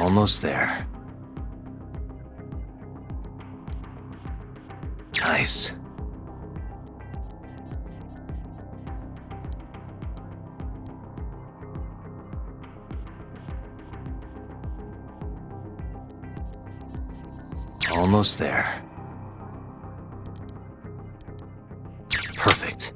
Almost there. Nice. Almost there. Perfect.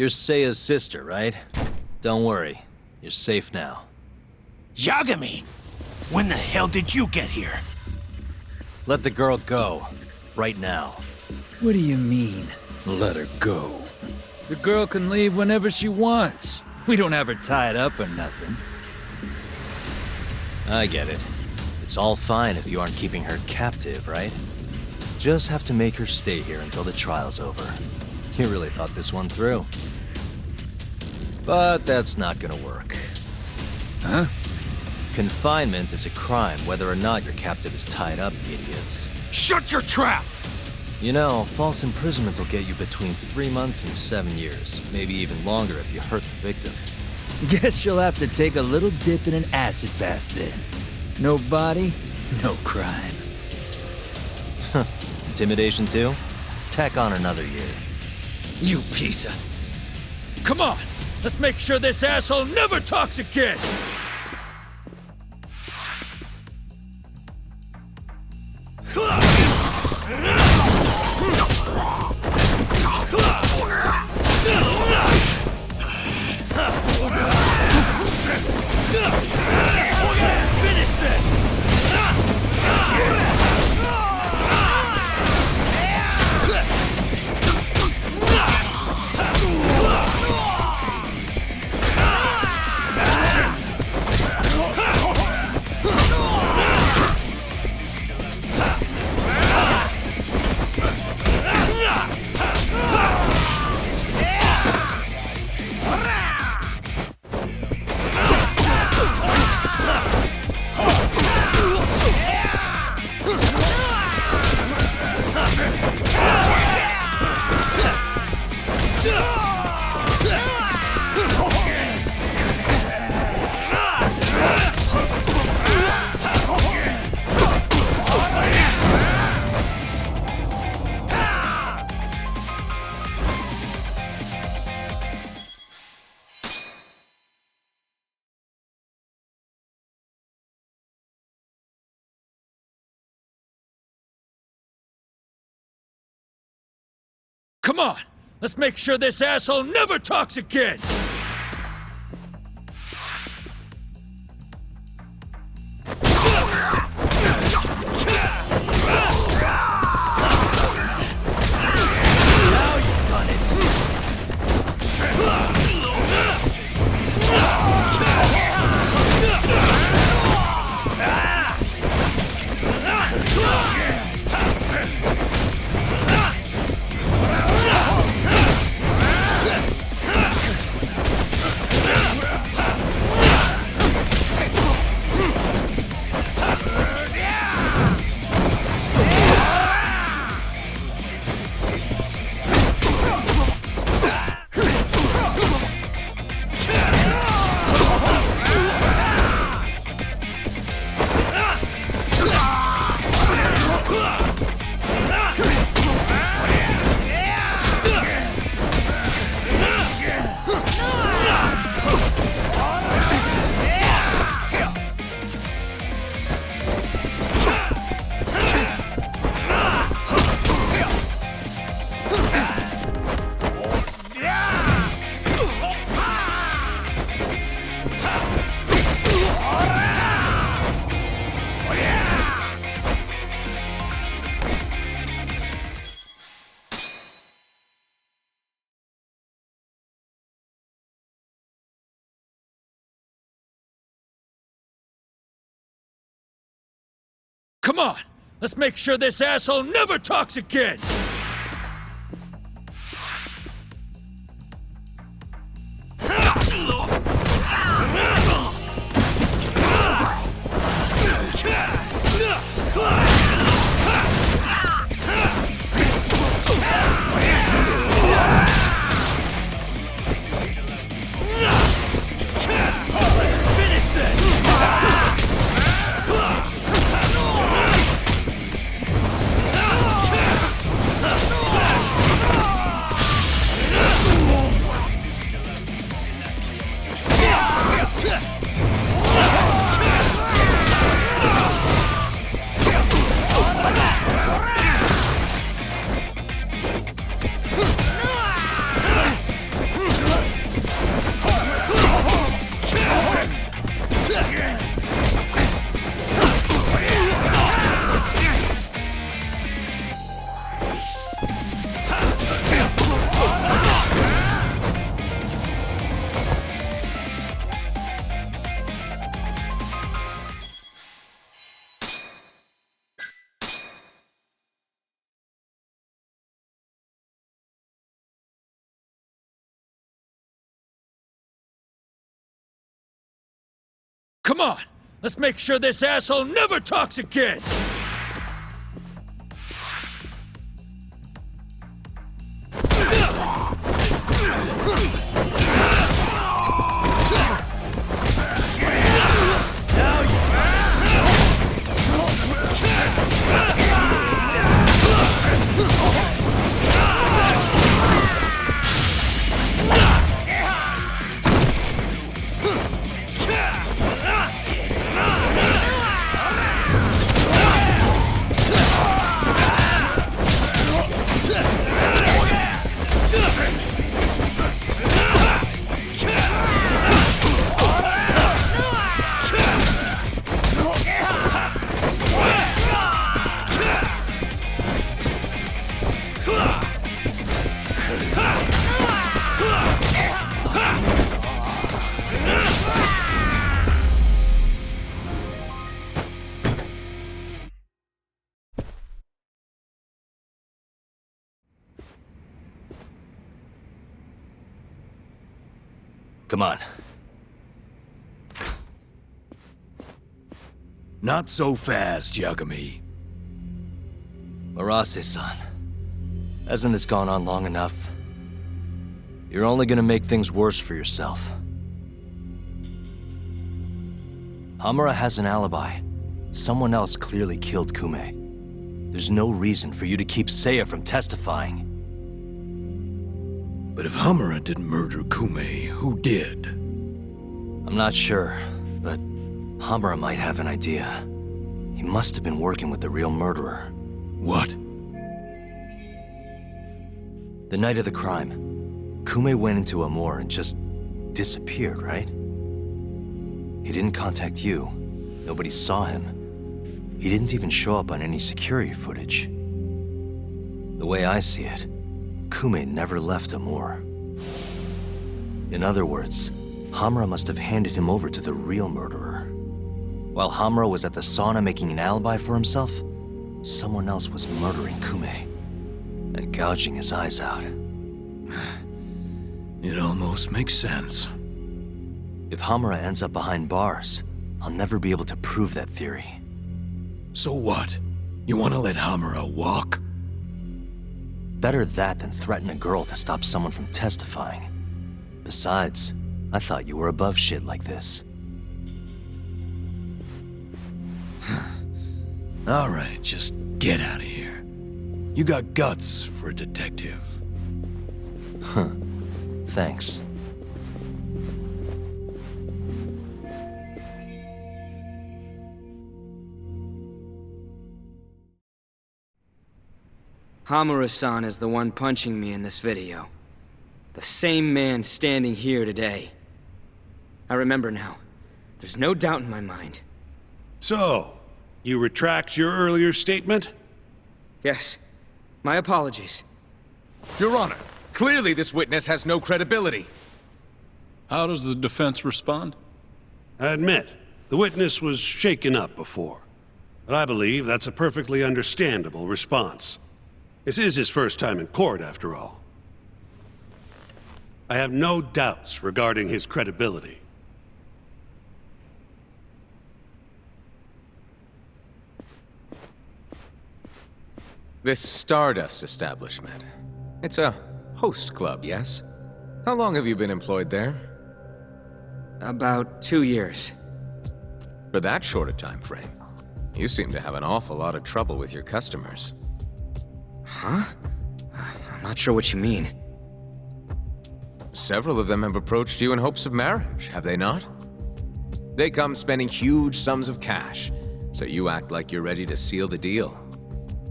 You're Seiya's sister, right? Don't worry. You're safe now. Yagami! When the hell did you get here? Let the girl go. Right now. What do you mean, let her go? The girl can leave whenever she wants. We don't have her tied up or nothing. I get it. It's all fine if you aren't keeping her captive, right? Just have to make her stay here until the trial's over. You really thought this one through. But that's not gonna work. Huh? Confinement is a crime whether or not your captive is tied up, idiots. Shut your trap! You know, false imprisonment will get you between 3 months and 7 years. Maybe even longer if you hurt the victim. Guess you'll have to take a little dip in an acid bath then. No body, no crime. Intimidation too? Tack on another year. You piece of... Come on! Let's make sure this asshole never talks again! Finish this! Come on! Let's make sure this asshole never talks again! Come on! Let's make sure this asshole never talks again! Come on, let's make sure this asshole never talks again! Come on. Not so fast, Yagami. Arase-san, hasn't this gone on long enough? You're only gonna make things worse for yourself. Hamura has an alibi. Someone else clearly killed Kume. There's no reason for you to keep Seiya from testifying. But if Hamura didn't murder Kume, who did? I'm not sure, but Hamura might have an idea. He must have been working with the real murderer. What? The night of the crime, Kume went into Amor and just disappeared, right? He didn't contact you. Nobody saw him. He didn't even show up on any security footage. The way I see it, Kume never left Amor. In other words, Hamura must have handed him over to the real murderer. While Hamura was at the sauna making an alibi for himself, someone else was murdering Kume and gouging his eyes out. It almost makes sense. If Hamura ends up behind bars, I'll never be able to prove that theory. So what? You want to let Hamura walk? Better that than threaten a girl to stop someone from testifying. Besides, I thought you were above shit like this. All right, just get out of here. You got guts for a detective. Thanks. Hamura-san is the one punching me in this video. The same man standing here today. I remember now. There's no doubt in my mind. So, you retract your earlier statement? Yes. My apologies. Your Honor, clearly this witness has no credibility. How does the defense respond? I admit, the witness was shaken up before. But I believe that's a perfectly understandable response. This is his first time in court, after all. I have no doubts regarding his credibility. This Stardust establishment. It's a host club, yes? How long have you been employed there? About 2 years. For that short a time frame, you seem to have an awful lot of trouble with your customers. Huh? I'm not sure what you mean. Several of them have approached you in hopes of marriage, have they not? They come spending huge sums of cash, so you act like you're ready to seal the deal.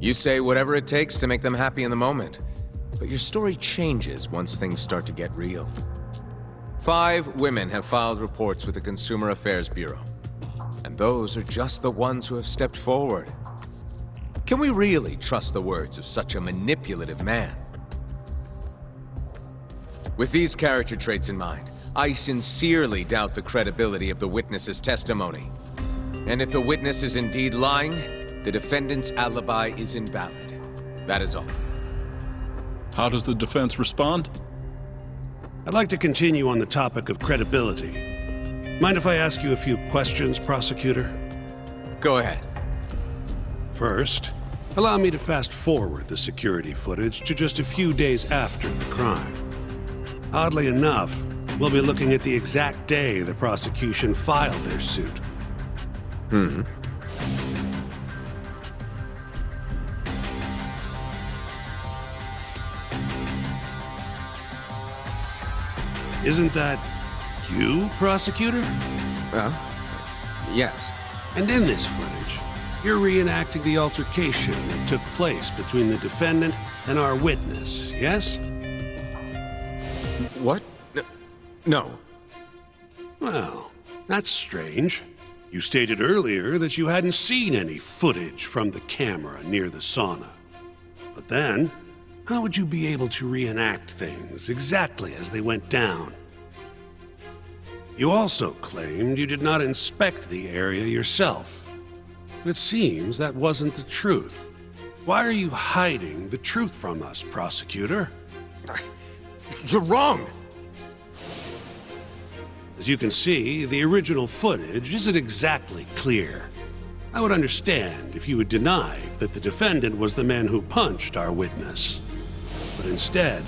You say whatever it takes to make them happy in the moment, but your story changes once things start to get real. 5 women have filed reports with the Consumer Affairs Bureau, and those are just the ones who have stepped forward. Can we really trust the words of such a manipulative man? With these character traits in mind, I sincerely doubt the credibility of the witness's testimony. And if the witness is indeed lying, the defendant's alibi is invalid. That is all. How does the defense respond? I'd like to continue on the topic of credibility. Mind if I ask you a few questions, prosecutor? Go ahead. First, allow me to fast forward the security footage to just a few days after the crime. Oddly enough, we'll be looking at the exact day the prosecution filed their suit. Isn't that you, prosecutor? Yes. And in this footage, you're reenacting the altercation that took place between the defendant and our witness, yes? What? No. Well, that's strange. You stated earlier that you hadn't seen any footage from the camera near the sauna. But then, how would you be able to reenact things exactly as they went down? You also claimed you did not inspect the area yourself. It seems that wasn't the truth. Why are you hiding the truth from us, prosecutor? You're wrong! As you can see, the original footage isn't exactly clear. I would understand if you had denied that the defendant was the man who punched our witness. But instead,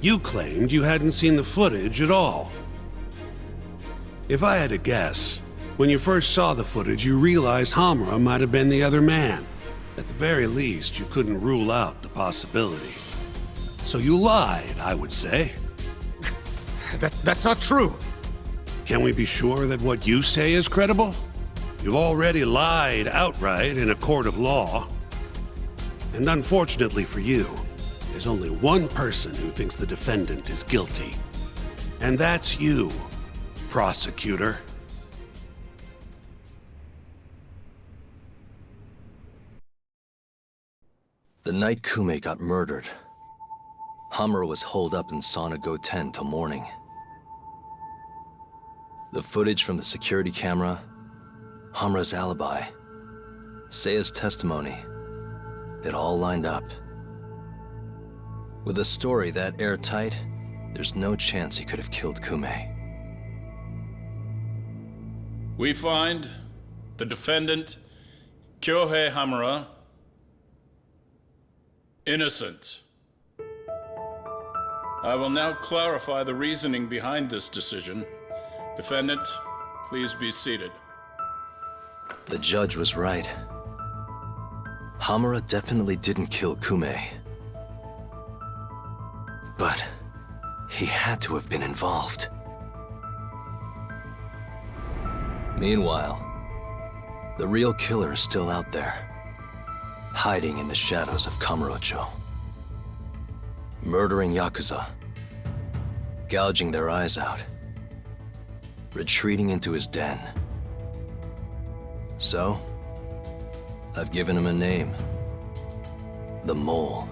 you claimed you hadn't seen the footage at all. If I had to guess, when you first saw the footage, you realized Hamura might have been the other man. At the very least, you couldn't rule out the possibility. So you lied, I would say. That's not true! Can we be sure that what you say is credible? You've already lied outright in a court of law. And unfortunately for you, there's only one person who thinks the defendant is guilty. And that's you, prosecutor. The night Kume got murdered, Hamura was holed up in Sauna Go 10 till morning. The footage from the security camera, Hamura's alibi, Seiya's testimony, it all lined up. With a story that airtight, there's no chance he could have killed Kume. We find the defendant, Kyohei Hamura, innocent. I will now clarify the reasoning behind this decision. Defendant, please be seated. The judge was right. Hamura definitely didn't kill Kume. But he had to have been involved. Meanwhile, the real killer is still out there, hiding in the shadows of Kamurocho. Murdering Yakuza, gouging their eyes out, retreating into his den. So, I've given him a name. The Mole.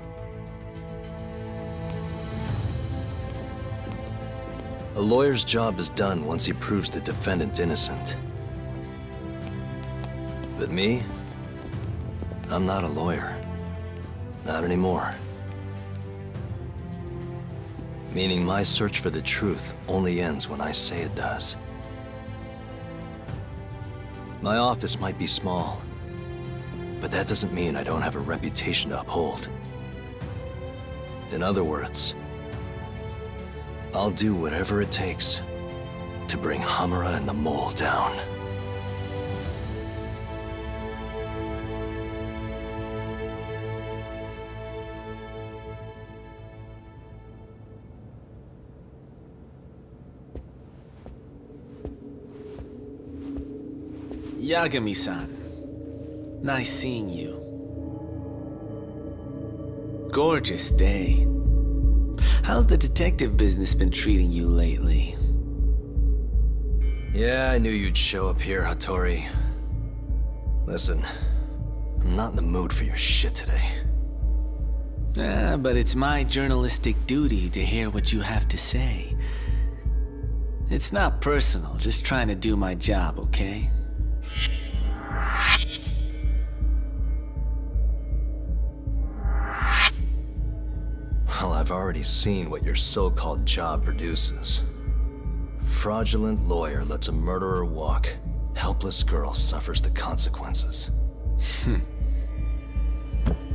A lawyer's job is done once he proves the defendant innocent. But me? I'm not a lawyer. Not anymore. Meaning my search for the truth only ends when I say it does. My office might be small, but that doesn't mean I don't have a reputation to uphold. In other words, I'll do whatever it takes to bring Hamura and the Mole down. Yagami-san, nice seeing you. Gorgeous day. How's the detective business been treating you lately? Yeah, I knew you'd show up here, Hattori. Listen, I'm not in the mood for your shit today. But it's my journalistic duty to hear what you have to say. It's not personal, just trying to do my job, okay? Well, I've already seen what your so-called job produces. fraudulent lawyer lets a murderer walk. Helpless girl suffers the consequences.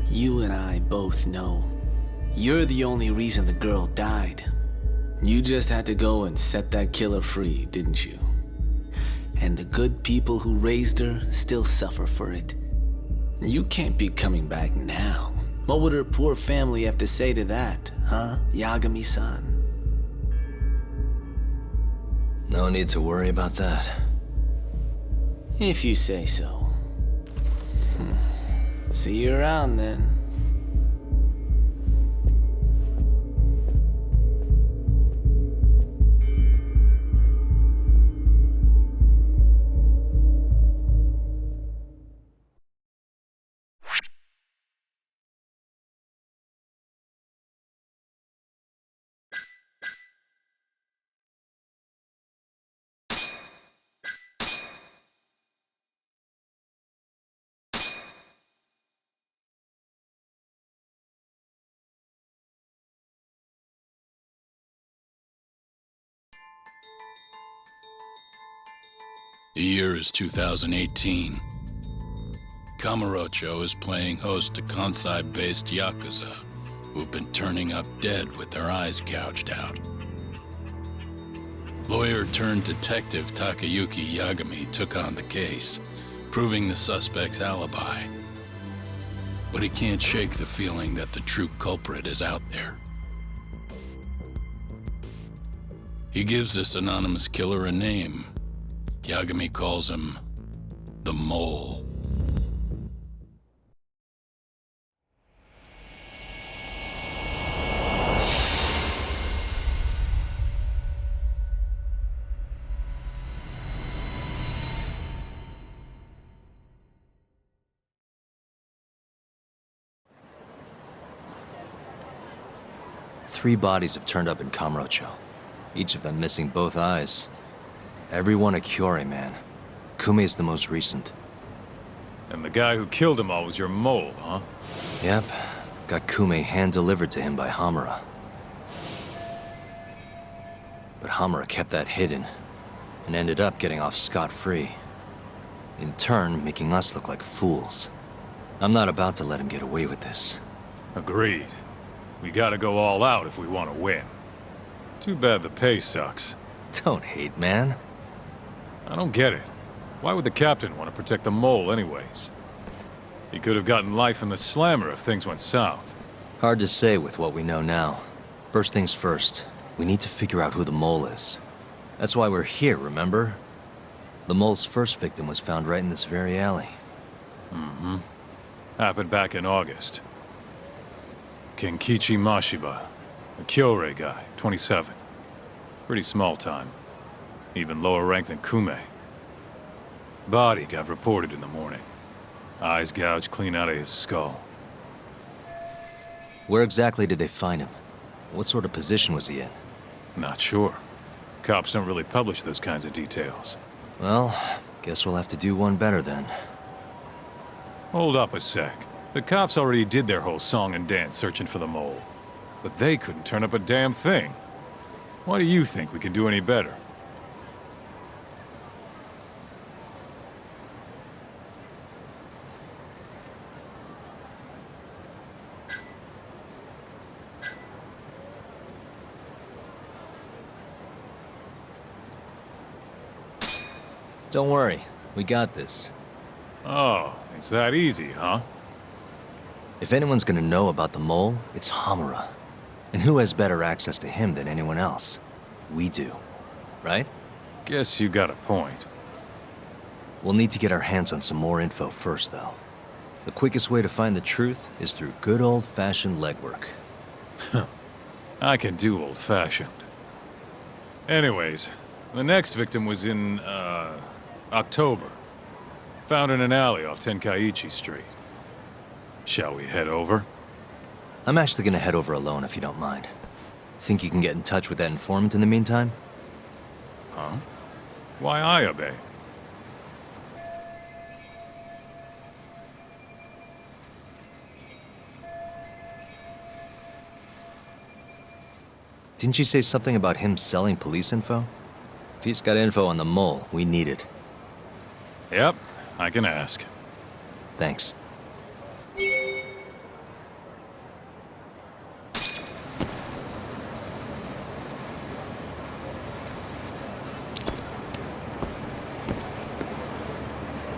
You and I both know. You're the only reason the girl died. You just had to go and set that killer free, didn't you? And the good people who raised her still suffer for it. You can't be coming back now. What would her poor family have to say to that, huh, Yagami-san? No need to worry about that. If you say so. See you around then. The year is 2018. Kamurocho is playing host to Kansai-based Yakuza, who've been turning up dead with their eyes gouged out. Lawyer-turned-detective Takayuki Yagami took on the case, proving the suspect's alibi. But he can't shake the feeling that the true culprit is out there. He gives this anonymous killer a name. Yagami calls him the Mole. Three bodies have turned up in Kamurocho, each of them missing both eyes. Everyone a Kyorei man. Kume's the most recent. And the guy who killed them all was your mole, huh? Yep. Got Kume hand-delivered to him by Hamura. But Hamura kept that hidden, and ended up getting off scot-free. In turn, making us look like fools. I'm not about to let him get away with this. Agreed. We gotta go all out if we want to win. Too bad the pay sucks. Don't hate, man. I don't get it. Why would the captain want to protect the mole anyways? He could have gotten life in the slammer if things went south. Hard to say with what we know now. First things first, we need to figure out who the mole is. That's why we're here, remember? The mole's first victim was found right in this very alley. Mm-hmm. Happened back in August. Kenkichi Mashiba, a Kyorei guy, 27. Pretty small time. Even lower rank than Kume. Body got reported in the morning. Eyes gouged clean out of his skull. Where exactly did they find him? What sort of position was he in? Not sure. Cops don't really publish those kinds of details. Well, guess we'll have to do one better then. Hold up a sec. The cops already did their whole song and dance searching for the mole. But they couldn't turn up a damn thing. Why do you think we can do any better? Don't worry, we got this. Oh, it's that easy, huh? If anyone's gonna know about the mole, it's Hamura. And who has better access to him than anyone else? We do, right? Guess you got a point. We'll need to get our hands on some more info first, though. The quickest way to find the truth is through good old-fashioned legwork. I can do old-fashioned. Anyways, the next victim was in, October. Found in an alley off Tenkaichi Street. Shall we head over? I'm actually gonna head over alone if you don't mind. Think you can get in touch with that informant in the meantime? Huh? Why I obey? Didn't you say something about him selling police info? If he's got info on the mole, we need it. Yep, I can ask. Thanks.